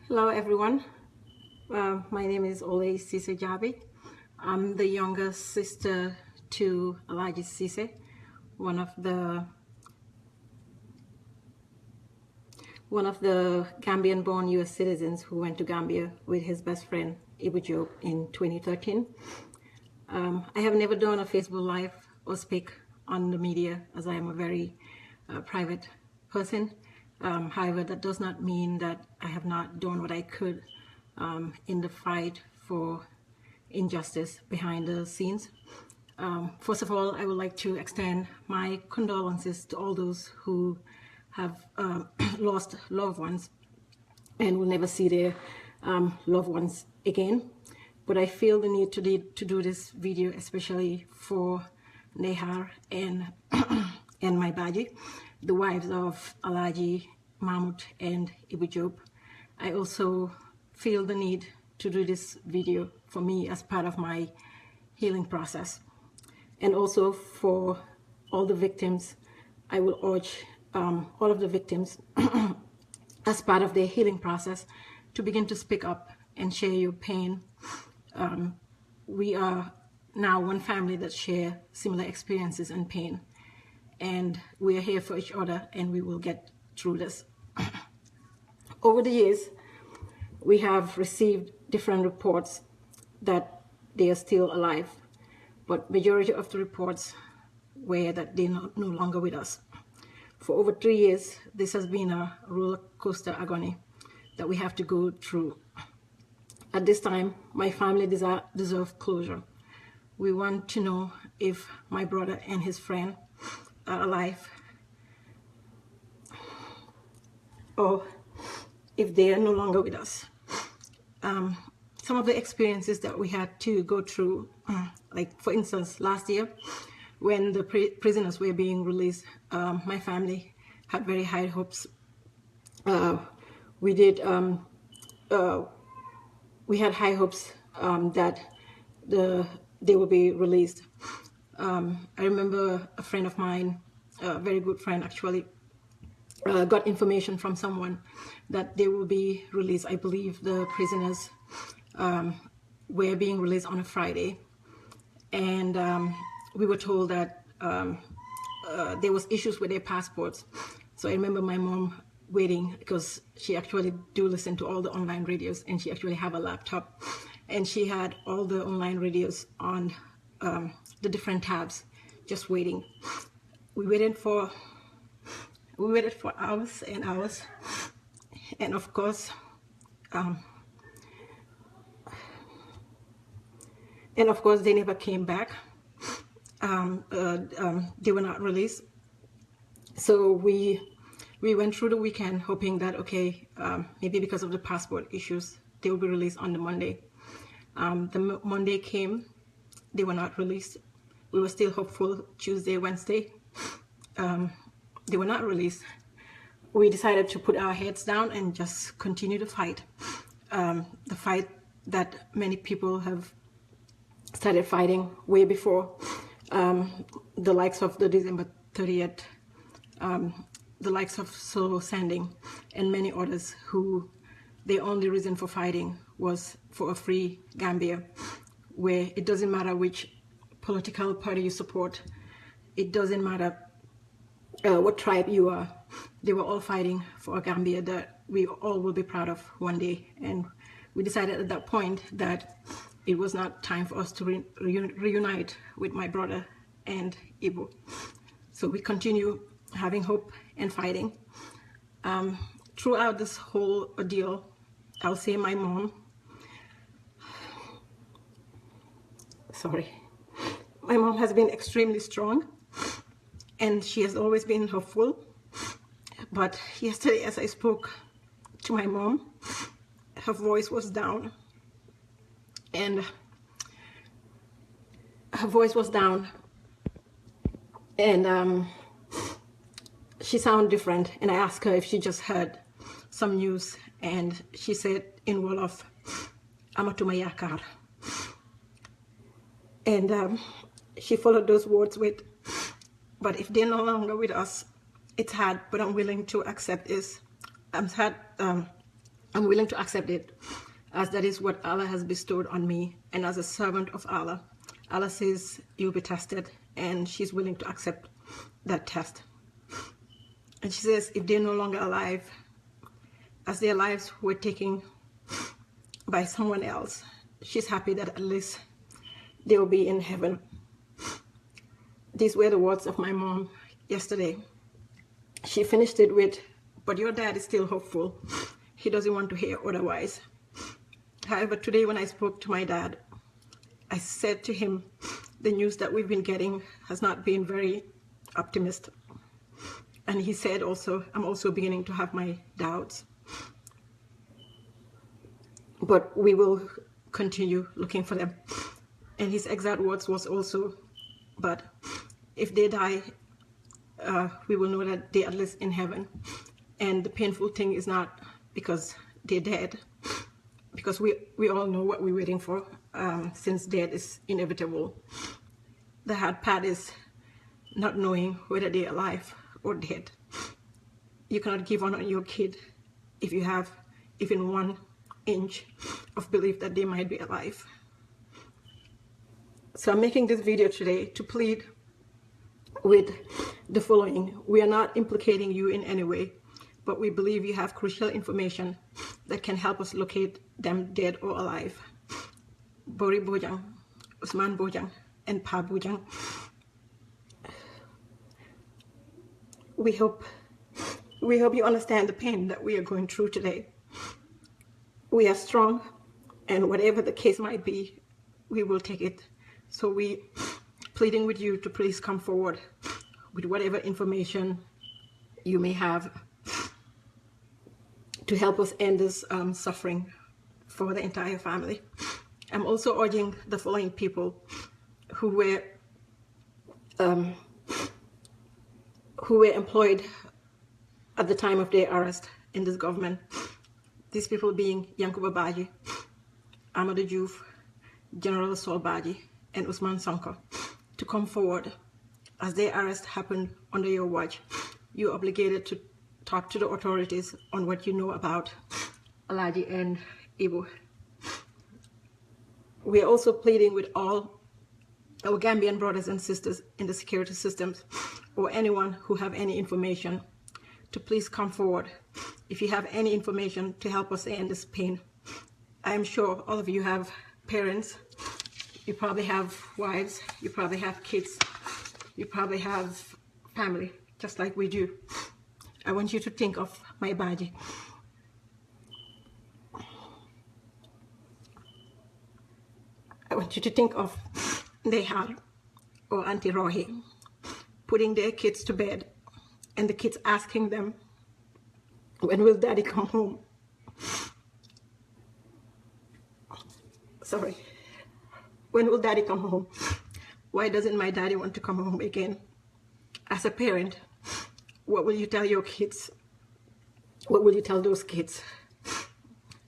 Hello everyone, my name is Olay Ceesay. I'm the younger sister to Alhaji Ceesay, one of the Gambian-born U.S. citizens who went to Gambia with his best friend Ibu Job in 2013. I have never done a Facebook Live or speak on the media, as I am a very private person. However, that does not mean that I have not done what I could in the fight for injustice behind the scenes. First of all, I would like to extend my condolences to all those who have lost loved ones and will never see their loved ones again. But I feel the need to do this video, especially for Nehar and and my Baji, the wives of Alhaji Mahmoud and Ibu Job. I also feel the need to do this video for me as part of my healing process. And also for all the victims, I will urge all of the victims as part of their healing process to begin to speak up and share your pain. We are now one family that share similar experiences and pain, and we are here for each other, and we will get through this. Over the years, we have received different reports that they are still alive, but majority of the reports were that they're no longer with us. For over 3 years, this has been a roller coaster agony that we have to go through. At this time, my family deserves closure. We want to know if my brother and his friend are alive, or if they are no longer with us. Some of the experiences that we had to go through, like for instance, last year, when the prisoners were being released, my family had very high hopes. We had high hopes that they will be released. I remember a friend of mine, a very good friend actually, got information from someone that they will be released. I believe the prisoners were being released on a Friday, and we were told that there was issues with their passports. So I remember my mom waiting, because she actually do listen to all the online radios, and she actually have a laptop, and she had all the online radios on the different tabs, just waiting. We waited for hours and hours, and of course they never came back. They were not released. So we went through the weekend hoping that, okay, maybe because of the passport issues, they will be released on the Monday. The Monday came, they were not released. We were still hopeful. Tuesday, Wednesday, they were not released. We decided to put our heads down and just continue to fight. The fight that many people have started fighting way before, the likes of the December 30th, the likes of Solo Sanding, and many others who their only reason for fighting was for a free Gambia, where it doesn't matter which political party you support, it doesn't matter what tribe you are. They were all fighting for a Gambia that we all will be proud of one day. And we decided at that point that it was not time for us to reunite with my brother and Ibu. So we continue having hope and fighting. Throughout this whole ordeal, I'll say my mom, my mom has been extremely strong, and she has always been hopeful. But yesterday, as I spoke to my mom, her voice was down, and she sounded different. And I asked her if she just heard some news, and she said in Wolof, "Amatuma yakar." And she followed those words with, "But if they're no longer with us, it's hard, but I'm willing to accept this. I'm sad I'm willing to accept it, as that is what Allah has bestowed on me, and as a servant of Allah. Allah says you'll be tested, and she's willing to accept that test. And she says if they're no longer alive, as their lives were taken by someone else, she's happy that at least they will be in heaven. These were the words of my mom yesterday. She finished it with, but your dad is still hopeful. He doesn't want to hear otherwise. However, today when I spoke to my dad, I said to him, the news that we've been getting has not been very optimistic. And he said also, I'm also beginning to have my doubts. But we will continue looking for them. And his exact words was also, but if they die, we will know that they're at least in heaven. And the painful thing is not because they're dead, because we all know what we're waiting for, since death is inevitable. The hard part is not knowing whether they're alive or dead. You cannot give on your kid if you have even 1 inch of belief that they might be alive. So I'm making this video today to plead with the following. We are not implicating you in any way, but we believe you have crucial information that can help us locate them dead or alive. Bori Bojang, Usman Bojang, and Pa Bojang. We hope you understand the pain that we are going through today. We are strong, and whatever the case might be, we will take it. So we pleading with you to please come forward with whatever information you may have to help us end this suffering for the entire family. I'm also urging the following people who were employed at the time of their arrest in this government. These people being Yankuba Baji, Amadou Diouf, General Sol Baji, and Usman Sonko, to come forward. As their arrest happened under your watch, you're obligated to talk to the authorities on what you know about Alaji and Ibu. We are also pleading with all our Gambian brothers and sisters in the security systems, or anyone who have any information, to please come forward. If you have any information to help us end this pain. I am sure all of you have parents, you probably have wives, you probably have kids, you probably have family, just like we do. I want you to think of my Baji. I want you to think of Nehal or Auntie Rohi putting their kids to bed, and the kids asking them, when will daddy come home? Sorry. When will daddy come home? Why doesn't my daddy want to come home again? As a parent, what will you tell your kids? What will you tell those kids?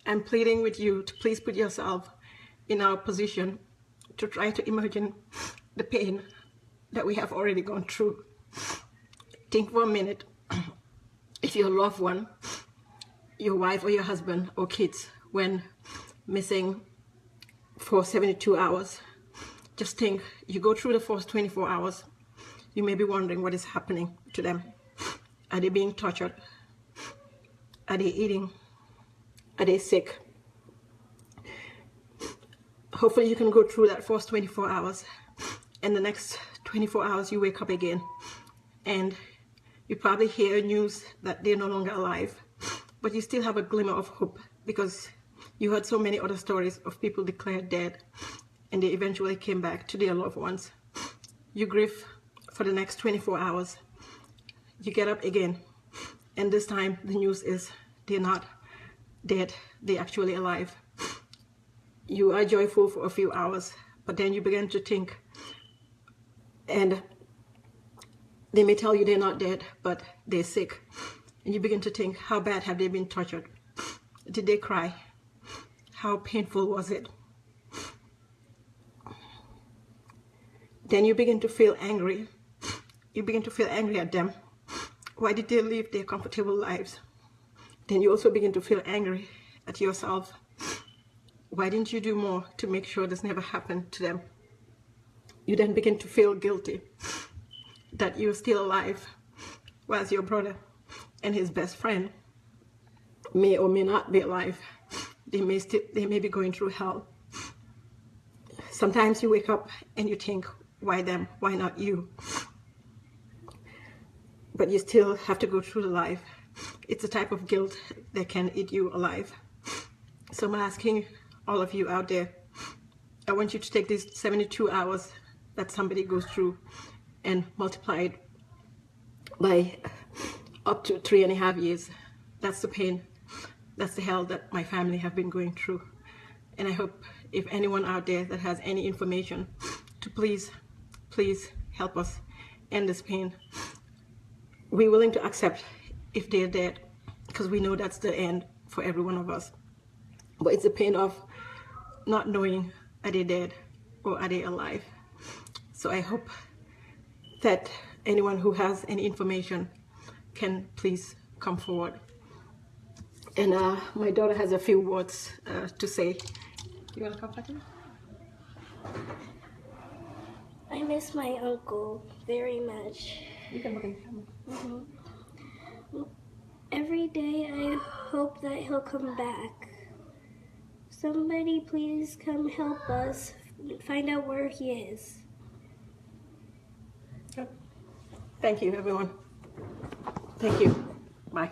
I'm pleading with you to please put yourself in our position to try to imagine the pain that we have already gone through. Think for a minute, if your loved one, your wife or your husband or kids, went missing for 72 hours, just think, you go through the first 24 hours, you may be wondering what is happening to them. Are they being tortured? Are they eating? Are they sick? Hopefully you can go through that first 24 hours, and the next 24 hours you wake up again, and you probably hear news that they're no longer alive, but you still have a glimmer of hope because you heard so many other stories of people declared dead and they eventually came back to their loved ones. You grieve for the next 24 hours. You get up again, and this time the news is they're not dead, they're actually alive. You are joyful for a few hours, but then you begin to think, and they may tell you they're not dead, but they're sick. And you begin to think, how bad have they been tortured? Did they cry? How painful was it? Then you begin to feel angry. You begin to feel angry at them. Why did they live their comfortable lives? Then you also begin to feel angry at yourself. Why didn't you do more to make sure this never happened to them? You then begin to feel guilty that you're still alive, whereas your brother and his best friend may or may not be alive. They may be going through hell. Sometimes you wake up and you think, why them? Why not you? But you still have to go through the life. It's a type of guilt that can eat you alive. So I'm asking all of you out there, I want you to take these 72 hours that somebody goes through and multiply it by up to 3.5 years. That's the pain. That's the hell that my family have been going through. And I hope if anyone out there that has any information to please help us end this pain. We're willing to accept if they're dead, because we know that's the end for every one of us. But it's the pain of not knowing, are they dead or are they alive? So I hope that anyone who has any information can please come forward. And my daughter has a few words to say. You want to come, Fatima? I miss my uncle very much. You can look in the camera. Every day I hope that he'll come back. Somebody please come help us find out where he is. Good. Thank you, everyone. Thank you. Bye.